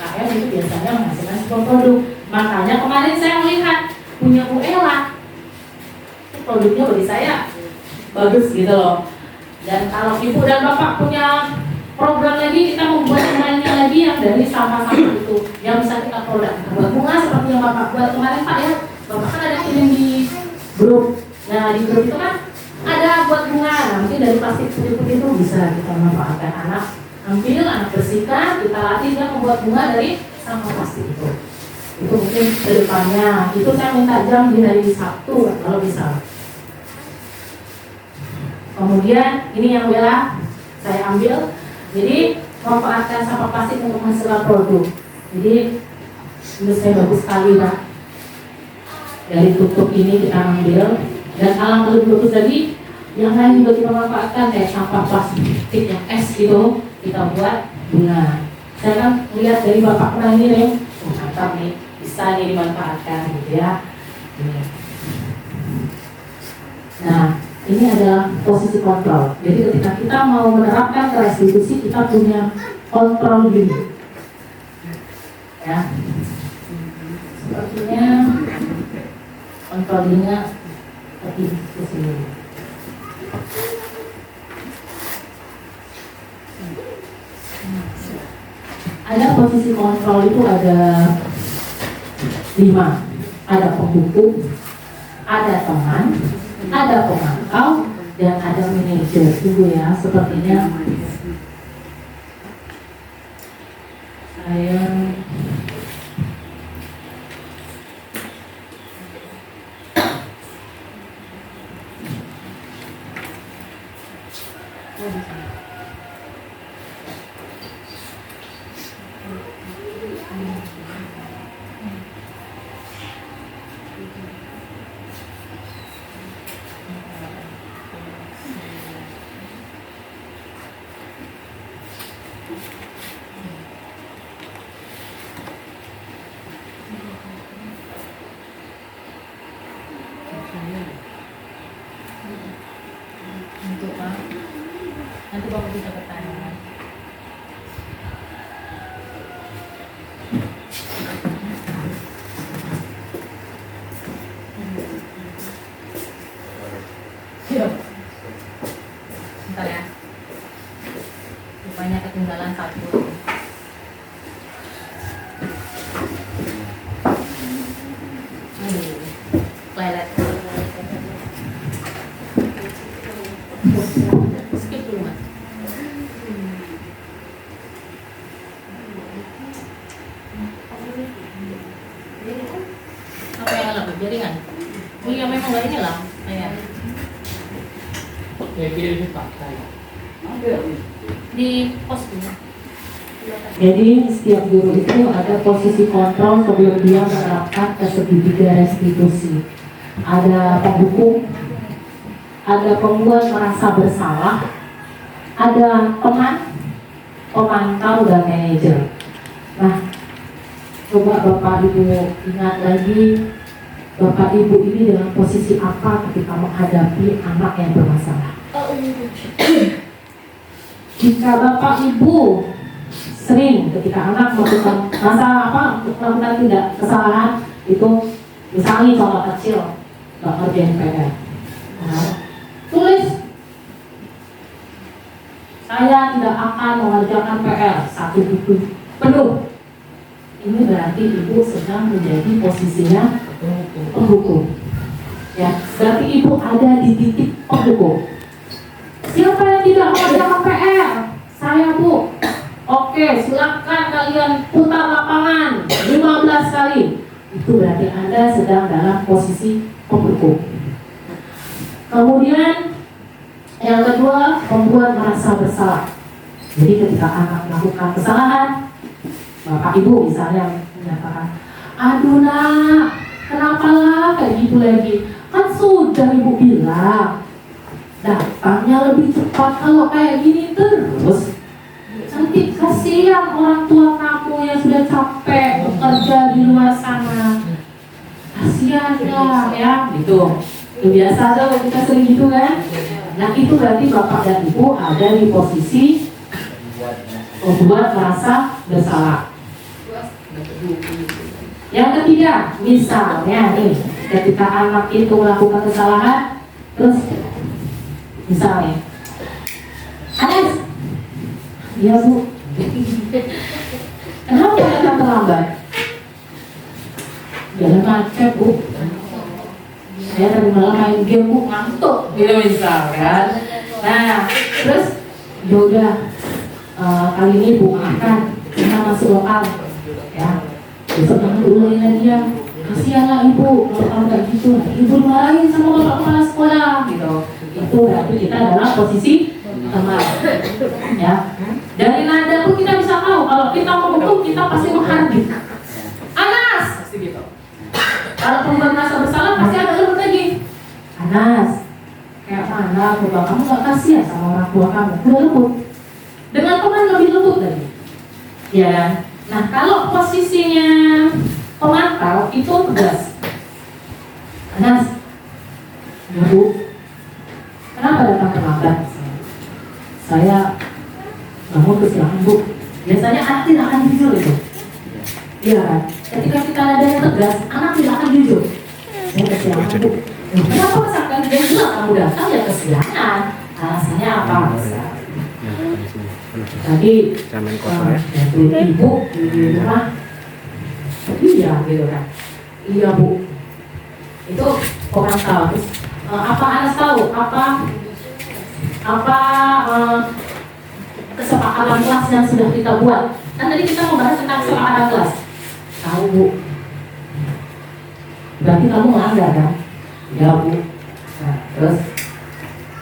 Speaker 1: KM itu biasanya menghasilkan sebuah produk. Makanya kemarin saya melihat punya Bu Ella, produknya bagi saya bagus gitu loh. Dan kalau Ibu dan Bapak punya program lagi, kita membuat yang lainnya lagi yang dari sampah-sampah itu yang bisa kita produk. Buat bunga seperti yang Bapak buat kemarin Pak ya. Bapak kan ada kirim di grup. Nah di grup itu kan ada buat bunga. Nah, mungkin dari plastik putih-putih itu bisa kita manfaatkan. Anak ambil, anak bersihkan, kita latih dia membuat bunga dari sampah plastik itu. Itu mungkin kedepannya. Itu saya minta jam di hari Sabtu kalau bisa. Kemudian ini yang Bella saya ambil. Jadi memanfaatkan sampah plastik untuk menghasilkan produk. Jadi ini saya bagus sekali Pak. Dari tutup ini kita ambil. Dan alam lebih bagus lagi, yang lain juga kita manfaatkan kayak sampah plastik yang es gitu kita buat bunga. Saya kan lihat dari Bapak pernah ini nih, mantap nih, bisa nih dimanfaatkan gitu ya. Nah, ini adalah posisi kontrol. Jadi ketika kita mau menerapkan restitusi, kita punya kontrol diri. Ya, sepertinya kontrol dirinya seperti di sini. Ada posisi kontrol itu ada 5. Ada penghukum, ada teman, ada pemantau, dan ada manajer. Tunggu ya, sepertinya saya untuk Pak. Nanti Bapak bisa bertanya. Siap. Bentar ya. Rupanya ketinggalan satu. Lelet. Skip dulu Mas. Apa yang lebih jaringan? Oh iya memang gak ini lah. Di pos dulu. Jadi setiap guru itu ada posisi kontrol sebelum dia menerapkan segitiga restitusi. Ada penghukum, ada pembuat merasa bersalah, ada teman, pemantau, dan manajer. Nah, coba Bapak Ibu ingat lagi, Bapak Ibu ini dalam posisi apa ketika menghadapi anak yang bermasalah. Jika Bapak Ibu sering ketika anak melakukan melakukan tidak kesalahan itu, misalnya contoh kecil, nggak ngerjain PR, tulis saya tidak akan mengerjakan PR 1 buku penuh. Ini berarti ibu sedang menjadi posisinya penghukum. Ya, berarti ibu ada di titik penghukum. Siapa yang tidak mengerjakan PR? Saya Bu. Oke, silakan kalian putar lapangan 15 kali. itu berarti Anda sedang dalam posisi pemukul. Kemudian yang kedua, membuat merasa bersalah. Jadi ketika anak melakukan kesalahan, bapak ibu misalnya menyatakan, aduh nak, kenapa lah kayak gitu lagi? Kan sudah ibu bilang, datangnya lebih cepat kalau kayak gini terus. Nanti kasihan orang tua kamu yang sudah capek bekerja di luar sana. Kasihan lah ya, gitu. Itu biasa tuh kita sering gitu kan. Nah itu berarti bapak dan ibu ada di posisi membuat merasa bersalah. Yang ketiga, misalnya nih, ketika anak itu melakukan kesalahan, terus misalnya, Anes, iya bu, kenapa datang terlambat? Jalan macet bu, saya tadi malam main game bu, ngantuk, gitu misalkan. Nah, terus yaudah, kali ini bu makan, kita masuk lokal, ya. Besok jangan diulangin lagi ya. Kasihan lah ibu kalau kayak gitu. Ibu dimarahin sama bapak kepala sekolah, gitu. Itu berarti kita dalam posisi teman, ya. Dari nada pun kita bisa tahu kalau kita menghukum kita pasti menghardik. Anas, pasti gitu. Kalau perempuan merasa bersalah pasti ada lembut lagi. Anas, kayak mana bapak kamu nggak kasihan sama orang tua kamu? Udah lembut. Dengan teman lebih lembut lagi, ya. Nah kalau posisinya pemantau itu tegas. Anas, ya bu, kenapa datang terlambat? Saya bangun kesiangan bu. Biasanya anak tidak akan jujur itu. Iya kan? Ketika kita ada yang tegas, anak tidak akan jujur. Saya kesiangan bu. Kenapa misalkan dia bilang kamu datang ya kesiangan? Alasannya apa? Tadi ibu di rumah, iya gitu kan? Iya bu. Itu orang tahu. Terus, apa Anas tahu? Apa kesepakatan kelas yang sudah kita buat? Kan tadi kita membahas tentang kesepakatan kelas. Tahu bu. Berarti kamu melanggar kan? Ya bu. Nah, terus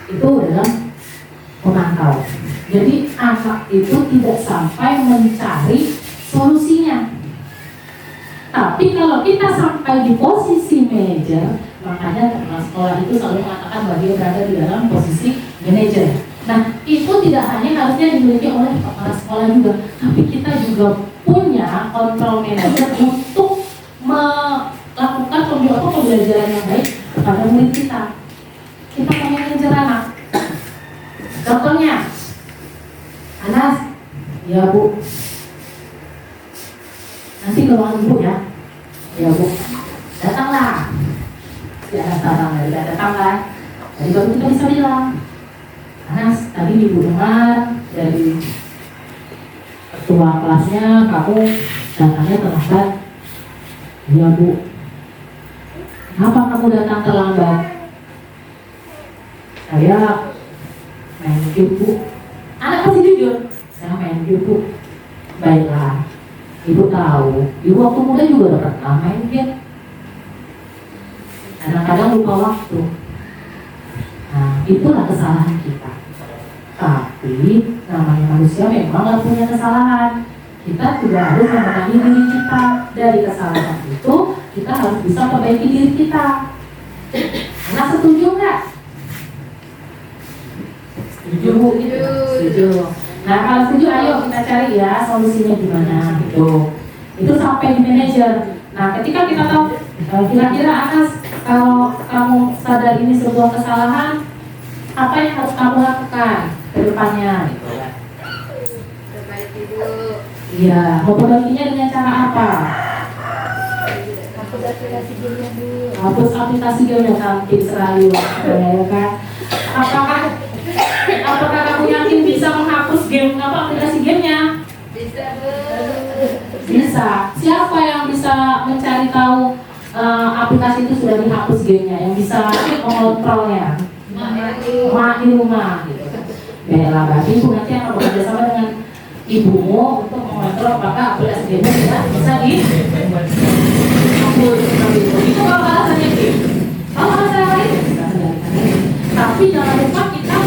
Speaker 1: itu dalam memantau. Jadi anak itu tidak sampai mencari solusinya. Tapi kalau kita sampai di posisi manajer, makanya kepala sekolah itu selalu mengatakan bahwa dia berada di dalam posisi manajer. Nah itu tidak hanya harusnya dimiliki oleh kepala sekolah juga, tapi kita juga punya kontrol manajer untuk melakukan pembelajaran yang baik kepada murid kita. Kita punya manajer anak. Contohnya, Anas, ya bu, nanti ke ruangan ibu ya, ya bu, datanglah, ya datang kan, jadi baru kita bisa bilang, Anas, tadi ibu dengar dari ketua kelasnya kamu datangnya terlambat, ya bu, kenapa kamu datang terlambat? Saya main game bu. Anak pasti jujur, saya main game bu. Baiklah, ibu tahu, ibu waktu muda juga udah pernah main game. Kadang-kadang lupa waktu. Nah, itulah kesalahan kita. Tapi namanya manusia memang gak punya kesalahan. Kita juga harus membenahi diri kita. Dari kesalahan itu, kita harus bisa perbaiki diri kita. Anak setuju nggak? Setuju. Nah kalau setuju ayo kita cari ya solusinya gimana gitu. Itu sampai di manajer. Nah ketika kita tahu kira-kira Anas, kalau kamu sadar ini sebuah kesalahan, apa yang harus kamu lakukan ke depannya gitu kan.
Speaker 3: Perbaiki dulu.
Speaker 1: Iya, memperbaikinya dengan cara apa?
Speaker 3: Hapus aplikasi gamenya dulu.
Speaker 1: Hapus aplikasi gamenya, cantik sekali ya kan. Apakah kamu yakin bisa menghapus game aplikasi gamenya?
Speaker 3: Bisa.
Speaker 1: Bisa. Siapa yang bisa mencari tahu aplikasi itu sudah dihapus gamenya? Yang bisa mengontrolnya? Mak di rumah gitu. Baiklah, berarti ibu nanti akan bekerja sama dengan ibumu untuk mengontrol apakah aplikasi gamenya bisa dihapus. betul seperti itu kalau alasannya gitu. Kalau alasan lain kita kendalikan lagi. Tapi jangan lupa kita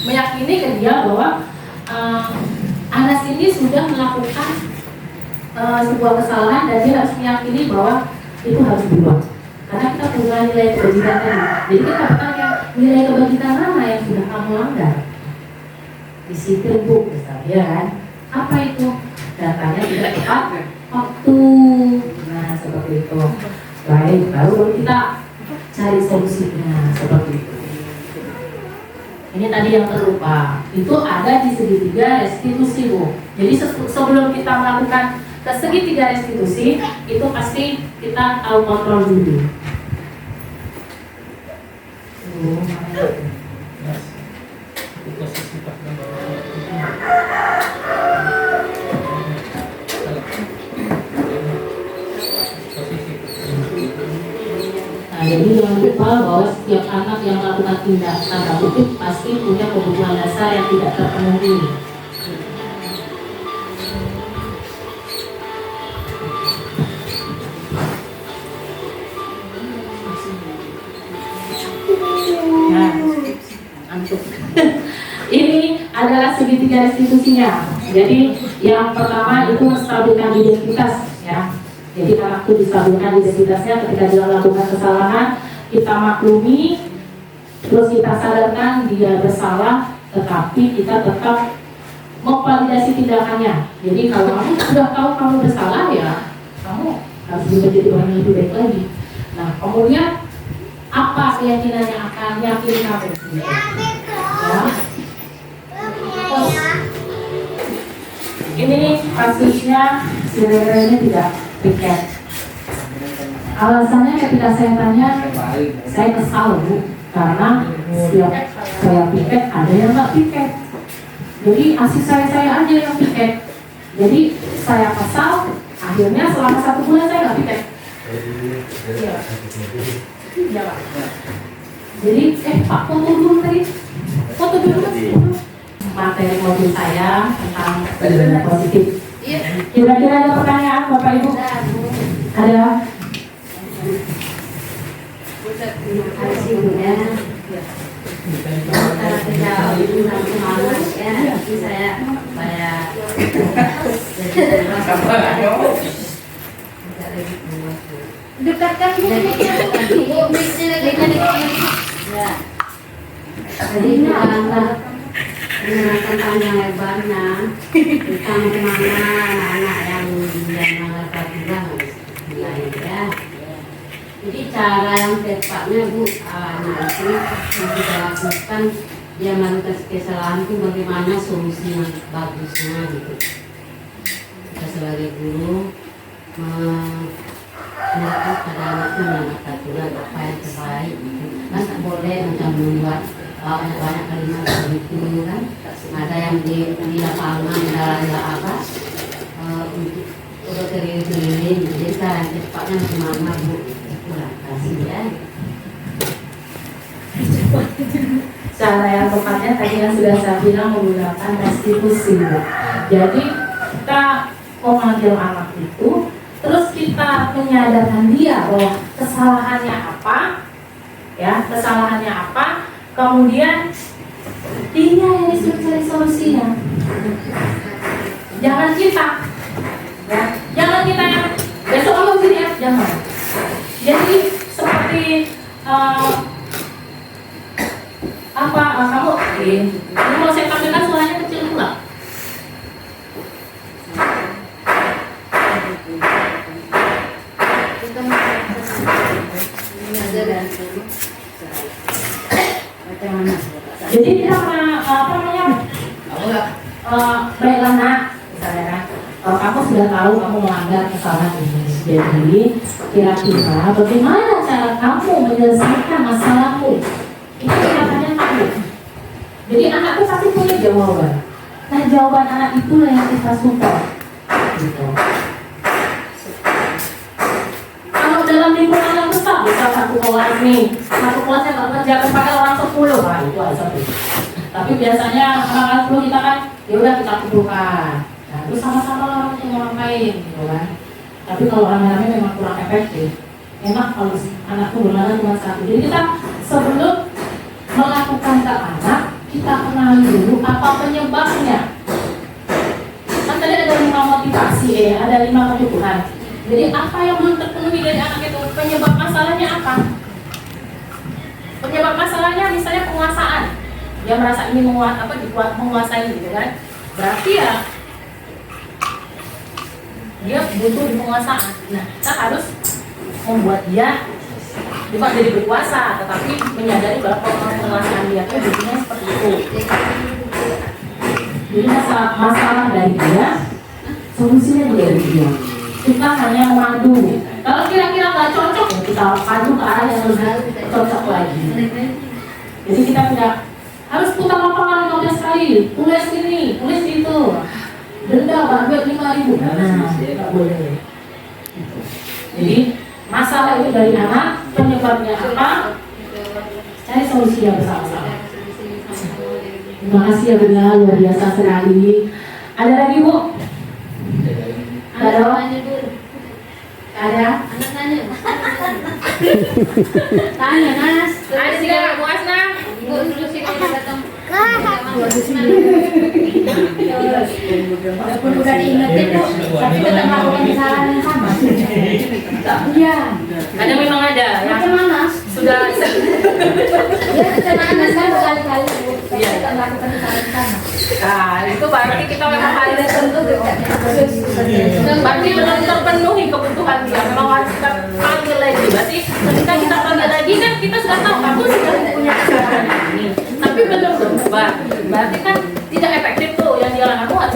Speaker 1: meyakini ke dia bahwa Anas ini sudah melakukan sebuah kesalahan dan dia harus meyakini bahwa itu harus berubah. Karena kita punya nilai kebajikan tadi. Jadi kita bertanya, nilai kebajikan mana yang sudah kamu langgar? Disiplin Bu, misalnya kan? Apa itu? Datanya tidak tepat waktu. Nah seperti itu. Baik, baru kita cari solusinya seperti itu. Ini tadi yang terlupa. Itu ada di segitiga restitusi Bu. Jadi sebelum kita melakukan ke segitiga restitusi, itu pasti kita tahu kontrol dulu. Nah, jadi jangan lupa bahwa setiap anak yang melakukan tindak tanda kutip pasti punya kebutuhan dasar yang tidak terpenuhi. Nah, antuk. Ini adalah segitiga restitusinya. Jadi yang pertama itu menstabilkan identitas, ya. Jadi anak itu distabilkan identitasnya ketika dia melakukan kesalahan, kita maklumi, terus kita sadarkan dia bersalah, tetapi kita tetap memvalidasi tindakannya. Jadi kalau kamu sudah tahu kamu bersalah, ya kamu harus menjadi orang yang lebih baik lagi. Nah, kemudian apa keyakinannya akan yakin kamu? Ya. Terus, ini kasusnya sebenarnya tidak piket. Alasannya ketika saya tanya, saya kesal Bu, karena setiap saya piket ada yang nggak piket. Jadi asik saya aja yang piket. Jadi saya kesal, akhirnya selama 1 bulan saya nggak piket. Iya Pak. Jadi Pak foto dulu tadi, foto dulu kan. Materi modul saya tentang positif. Kira-kira ada pertanyaan Bapak Ibu? Ada?
Speaker 3: Terima kasih Bunda. Karena kita ulang semangat ya, nanti saya supaya dekatkan mic-nya ya. Jadi mengenalkan panjang lebarnya tentang kemana anak yang melanggar peraturan ya. Jadi cara yang tepatnya Bu, nanti yang kita lakukan dia melakukan kesalahan itu bagaimana solusi yang bagusnya gitu. Kita sebagai guru melakukan pada anak itu melanggar peraturan apa yang terbaik gitu. Kan tak boleh macam membuat banyak kalimat begitu kan. Ada yang di lapangan dalam apa untuk keliling-keliling. Jadi cara yang tepatnya bagaimana Bu? Terima kasih ya.
Speaker 1: Cara yang tepatnya tadi yang sudah saya bilang menggunakan restitusi. Jadi kita memanggil anak itu, terus kita menyadarkan dia bahwa kesalahannya apa, ya kesalahannya apa, kemudian dia yang disuruh cari solusinya. Jangan kita, ya jangan kita yang besok kamu sini ya, jangan. Jadi seperti kamu ini mau saya tampilkan suaranya kecil pula. Jadi kita apa namanya? Baiklah nak, misalnya kan. Kalau kamu sudah tahu kamu melanggar kesalahan ini, jadi kira-kira bagaimana cara kamu menyelesaikan masalahmu? Itu kelihatannya kamu. Jadi anak itu pasti punya jawaban. Nah jawaban anak itulah yang kita support. Gitu. Kalau dalam lingkungan yang besar, misal satu kelas nih, satu kelasnya nggak mengerjakan pakai orang 10, nah itu ada satu. Tapi biasanya anak-anak 10 kita kan, ya udah kita kumpulkan. Nah, terus sama-sama orang itu ngapain gitu kan. Tapi kalau rame-rame memang kurang efektif. Enak kalau anakku berlana cuma satu. Jadi kita sebelum melakukan ke anak, kita kenali dulu apa penyebabnya. Kan tadi ada 5 motivasi ada 5 kebutuhan. Jadi apa yang belum terpenuhi dari anak itu? Penyebab masalahnya apa? Penyebab masalahnya misalnya penguasaan. Dia merasa ini menguasai gitu kan. Berarti ya dia butuh penguasaan. Nah, kita harus membuat dia bukan jadi berkuasa, tetapi menyadari bahwa penguasaan dia itu butuhnya seperti itu. Jadi masalah dari dia, solusinya juga dari dia. Kita hanya mengadu. Kalau kira-kira nggak cocok, ya kita padu ke arah yang lebih cocok lagi. Jadi kita tidak harus putar lapangan 15 kali, tulis ini, tulis itu. Denda banget 5.000. Nah, nggak boleh. Jadi masalah itu dari anak, penyebabnya apa? Cari solusinya bersama-sama. Terima kasih ya Bunda, luar biasa sekali. Ada lagi Bu? Ada? Ada?
Speaker 3: Anak tanya. Tanya Mas.
Speaker 1: Ada juga Bu Asna?
Speaker 3: Bu terus ini datang.
Speaker 4: Walaupun udah diingetin tuh, tapi tetap melakukan kesalahan yang sama. Iya.
Speaker 1: Ada memang ada ya.
Speaker 4: Macam mana?
Speaker 1: Sudah
Speaker 4: Ya, macam mana kan berkali-kali Bu, tapi
Speaker 1: Iya.
Speaker 4: tetap melakukan kesalahan yang sama.
Speaker 1: Nah, itu berarti kita memang harus
Speaker 4: Tentu
Speaker 1: berarti belum terpenuhi kebutuhan dia. Memang harus kita panggil lagi. Berarti ketika kita panggil lagi kan kita sudah tahu kamu sudah punya kesalahan ini, tapi belum berubah. Berarti kan tidak efektif tuh yang dia lakukan.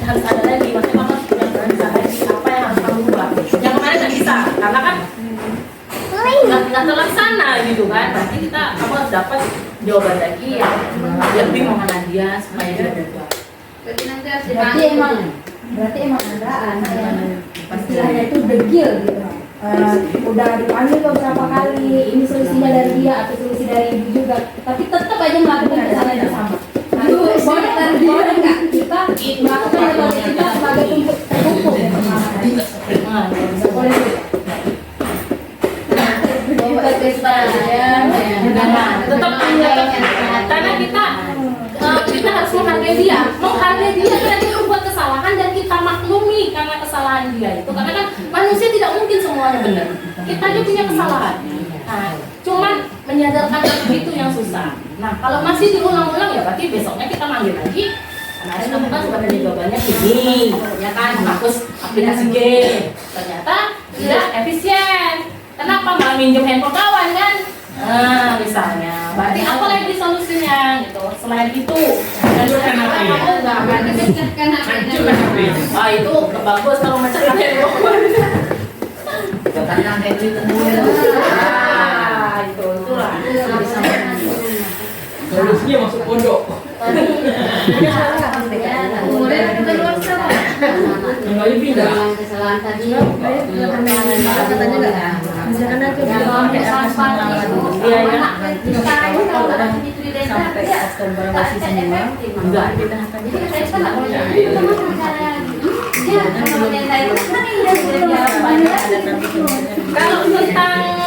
Speaker 1: Harus ada lagi. Maksudnya kamu harus punya lagi apa yang harus kamu ubah. Yang kemarin nggak bisa, karena kan nggak terlaksana gitu kan. Berarti kamu harus dapat jawaban lagi yang lebih mengenai dia supaya dia berubah.
Speaker 3: Berarti nanti harus
Speaker 4: berarti emang ada anak yang istilahnya itu degil gitu. Udah dipanggil beberapa kali, ini solusinya dari dia atau solusi dari ibu juga, tapi tetap aja melakukan kesalahan yang sama. Nah, itu boleh nggak kita melakukan sebagai kita sebagai terhukum ya boleh
Speaker 1: tetap karena kita harus menghargai dia karena dia membuat kesalahan dan kita maklumi karena kesalahan dia itu, karena kan manusia tidak mungkin semuanya benar, kita aja punya kesalahan. Nah, cuman menyadarkan itu yang susah. Nah, kalau masih diulang-ulang ya berarti besoknya kita manggil lagi. Nah, kamu kan sebenarnya jawabannya gini, ya kan, hapus aplikasi game. Ternyata tidak efisien. Kenapa malah minjem handphone kawan kan? Nah, misalnya, berarti apa lagi solusinya gitu? Selain itu, kenapa kamu nggak
Speaker 3: memecahkan HP?
Speaker 1: Ah, itu bagus kalau memecahkan handphone.
Speaker 2: Katanya Henry tunggu.
Speaker 1: Ah, itulah.
Speaker 5: Solusinya masuk pondok.
Speaker 3: Umurnya udah luar sana.
Speaker 5: Yang lain pindah.
Speaker 3: Kesalahan tadi.
Speaker 4: katanya nggak ya? Misalkan aku di bawah kayak
Speaker 3: sampai
Speaker 4: Oktober masih semua
Speaker 1: Enggak. Kalau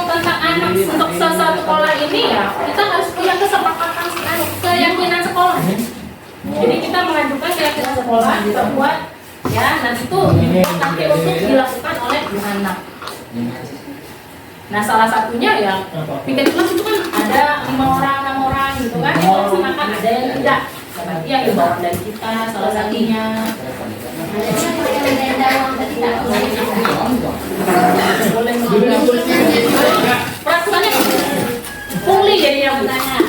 Speaker 1: tentang anak untuk sesuatu sekolah ini ya, kita harus punya kesepakatan keyakinan sekolah. Jadi kita mengajukan keyakinan sekolah, kita buat ya, nanti itu nanti untuk dilakukan oleh anak. Nah, salah satunya ya piket kelas itu kan ada 5 orang, 6 orang gitu kan, yang melaksanakan, ada yang tidak. Berarti yang dibawa dari kita salah satunya. Boleh peraturannya pungli jadi yang bertanya.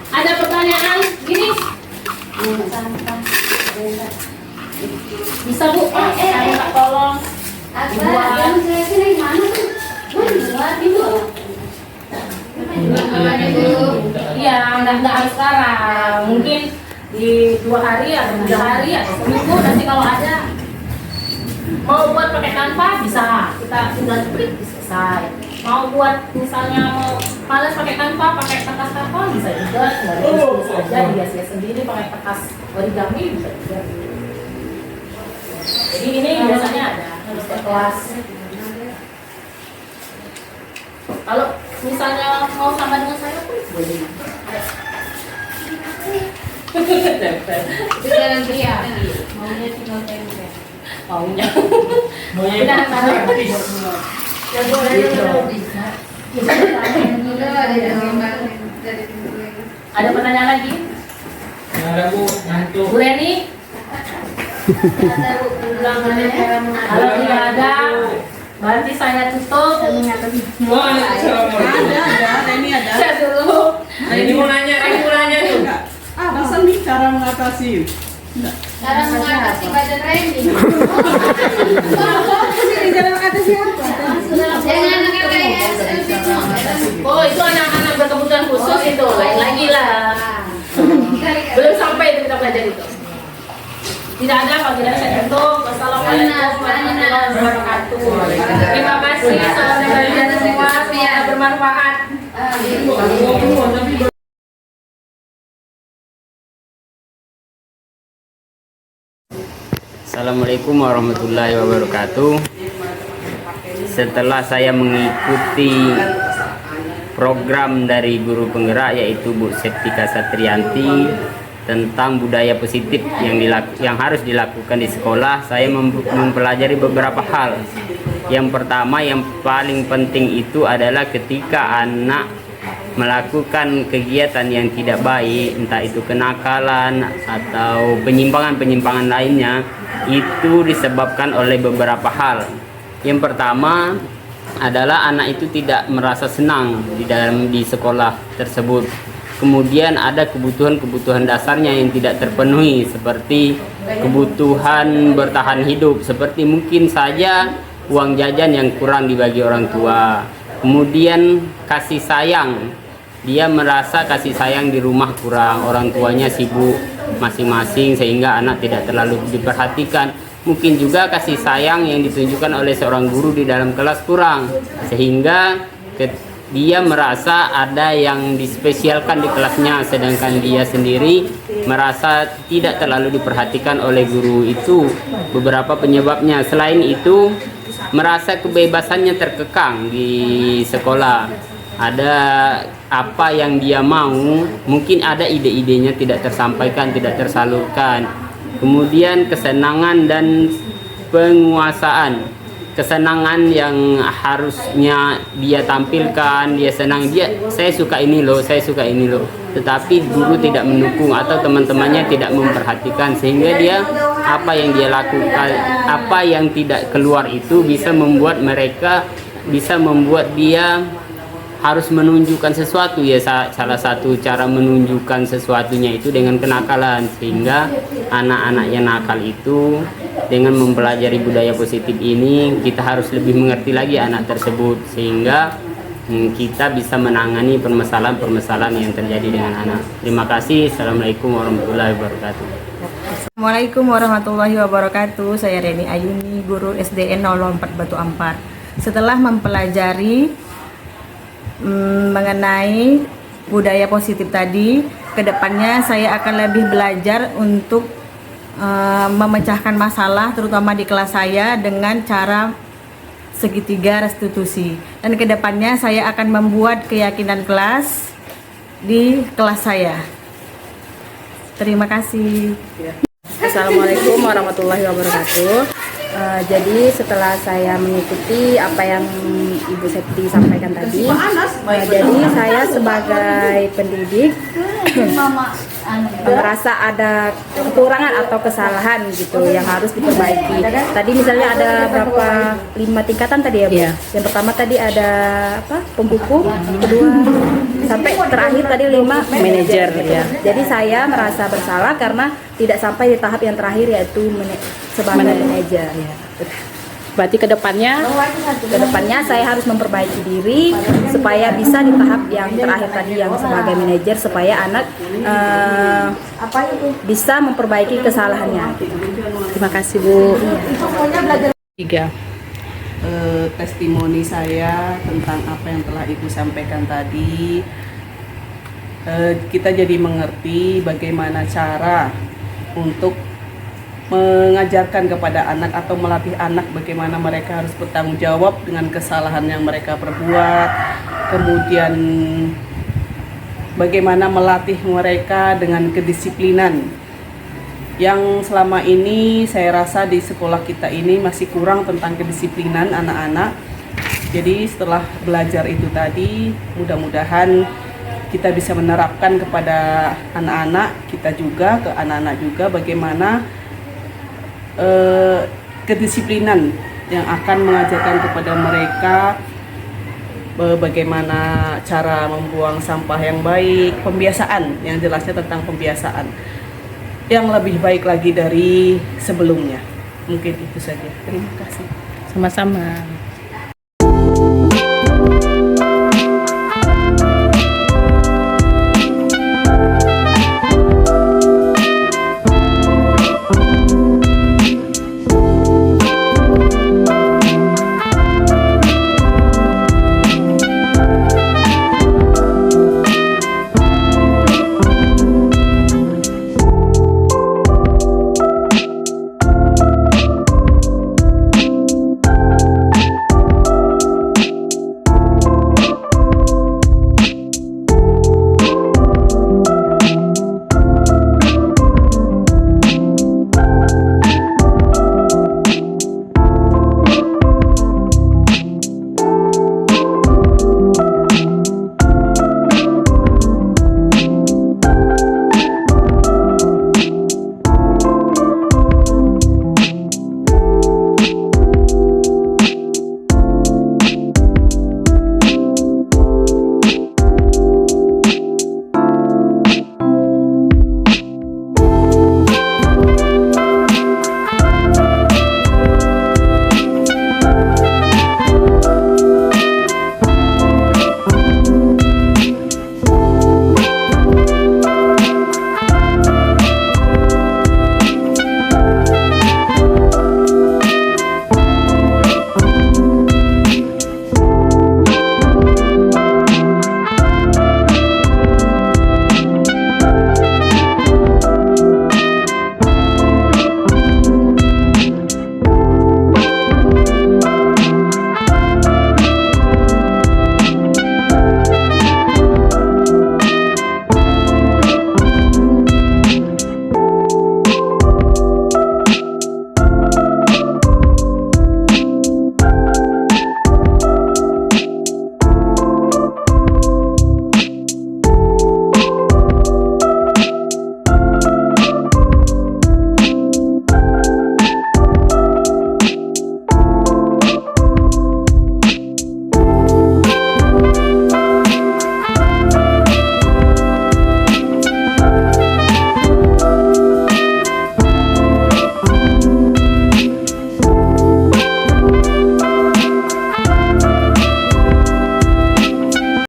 Speaker 1: Ada pertanyaan gini? Bisa Bu, minta tolong dibuat itu. Iya, nggak harus sekarang. Mungkin di 2 hari atau 3 hari atau seminggu, nanti kalau ada mau buat pakai Canva bisa, kita tinggal klik selesai. Mau buat misalnya mau males pakai Canva, pakai kertas karton bisa juga, tinggal bisa aja dihias sendiri pakai kertas origami bisa juga. Jadi ini biasanya ada harus ke kelas. Kalau misalnya mau sama dengan saya pun boleh.
Speaker 3: Itu jalan dia. Maunya tinggal tempe.
Speaker 1: Maunya.
Speaker 5: Maunya
Speaker 1: Udah, taruh.
Speaker 5: praktis.
Speaker 1: Ya boleh. Ada pertanyaan lagi?
Speaker 5: Nggak ada Bu, ngantuk.
Speaker 1: Bu Reni? Kalau tidak ada, berarti saya tutup.
Speaker 5: Wah, assalamualaikum.
Speaker 6: Ada.
Speaker 1: Saya dulu.
Speaker 5: Ini mau nanya tuh.
Speaker 6: Masa nih cara mengatasi?
Speaker 3: Cara mengatasi badan Randy.
Speaker 4: Cara mengatasi apa?
Speaker 3: Jangan kayak
Speaker 1: Oh, itu anak-anak berkebutuhan khusus itu, lain lagi lah. Belum sampai itu kita belajar itu. Tidak ada, kalau tidak saya tutup. Wassalamualaikum warahmatullahi wabarakatuh. Terima kasih, salam kalian semua, semoga bermanfaat.
Speaker 7: Assalamualaikum warahmatullahi wabarakatuh. Setelah saya mengikuti program dari guru penggerak yaitu Bu Septika Satrianti tentang budaya positif yang harus dilakukan di sekolah, saya mempelajari beberapa hal. Yang pertama, yang paling penting itu adalah ketika anak melakukan kegiatan yang tidak baik, entah itu kenakalan atau penyimpangan-penyimpangan lainnya, itu disebabkan oleh beberapa hal. Yang pertama adalah anak itu tidak merasa senang di sekolah tersebut. Kemudian ada kebutuhan-kebutuhan dasarnya yang tidak terpenuhi, seperti kebutuhan bertahan hidup, seperti mungkin saja uang jajan yang kurang dibagi orang tua. Kemudian kasih sayang, dia merasa kasih sayang di rumah kurang, orang tuanya sibuk masing-masing sehingga anak tidak terlalu diperhatikan. Mungkin juga kasih sayang yang ditunjukkan oleh seorang guru di dalam kelas kurang, sehingga dia merasa ada yang dispesialkan di kelasnya, sedangkan dia sendiri merasa tidak terlalu diperhatikan oleh guru. Itu beberapa penyebabnya. Selain itu, merasa kebebasannya terkekang di sekolah. Ada apa yang dia mau, mungkin ada ide-idenya tidak tersampaikan, tidak tersalurkan. Kemudian kesenangan dan penguasaan. Kesenangan yang harusnya dia tampilkan, dia senang, saya suka ini loh, saya suka ini loh. Tetapi guru tidak mendukung atau teman-temannya tidak memperhatikan, sehingga dia apa yang dia lakukan, apa yang tidak keluar itu bisa membuat dia harus menunjukkan sesuatu. Ya, salah satu cara menunjukkan sesuatunya itu dengan kenakalan, sehingga anak-anak yang nakal itu dengan mempelajari budaya positif ini kita harus lebih mengerti lagi anak tersebut, sehingga kita bisa menangani permasalahan-permasalahan yang terjadi dengan anak. Terima kasih. Assalamualaikum warahmatullahi wabarakatuh.
Speaker 8: Assalamualaikum warahmatullahi wabarakatuh. Saya Reni Ayuni, guru SDN 04 Batu Ampar. Setelah mempelajari mengenai budaya positif tadi, kedepannya saya akan lebih belajar untuk memecahkan masalah terutama di kelas saya dengan cara segitiga restitusi, dan kedepannya saya akan membuat keyakinan kelas di kelas saya. Terima kasih.
Speaker 9: Assalamualaikum warahmatullahi wabarakatuh. Jadi setelah saya mengikuti apa yang Ibu Septi sampaikan tadi, jadi saya sebagai pendidik merasa ada kekurangan atau kesalahan gitu yang harus diperbaiki. Tadi misalnya ada berapa 5 tingkatan tadi ya Bu?
Speaker 8: Iya.
Speaker 9: Yang pertama tadi ada pembuku, kedua sampai terakhir tadi 5 manajer gitu.
Speaker 8: ya.
Speaker 9: Jadi saya merasa bersalah karena tidak sampai di tahap yang terakhir, yaitu sebagai manajer.
Speaker 8: Berarti kedepannya
Speaker 9: Saya harus memperbaiki diri supaya bisa di tahap yang terakhir tadi yang sebagai manajer, supaya anak bisa memperbaiki kesalahannya.
Speaker 8: terima kasih Bu. 3.
Speaker 6: Testimoni saya tentang apa yang telah Ibu sampaikan tadi, kita jadi mengerti bagaimana cara untuk mengajarkan kepada anak atau melatih anak bagaimana mereka harus bertanggung jawab dengan kesalahan yang mereka perbuat, kemudian bagaimana melatih mereka dengan kedisiplinan yang selama ini saya rasa di sekolah kita ini masih kurang tentang kedisiplinan anak-anak. Jadi setelah belajar itu tadi, mudah-mudahan kita bisa menerapkan kepada anak-anak kita juga, ke anak-anak juga bagaimana kedisiplinan yang akan mengajarkan kepada mereka bagaimana cara membuang sampah yang baik, pembiasaan yang jelasnya tentang pembiasaan yang lebih baik lagi dari sebelumnya. Mungkin itu saja. Terima kasih.
Speaker 9: Sama-sama.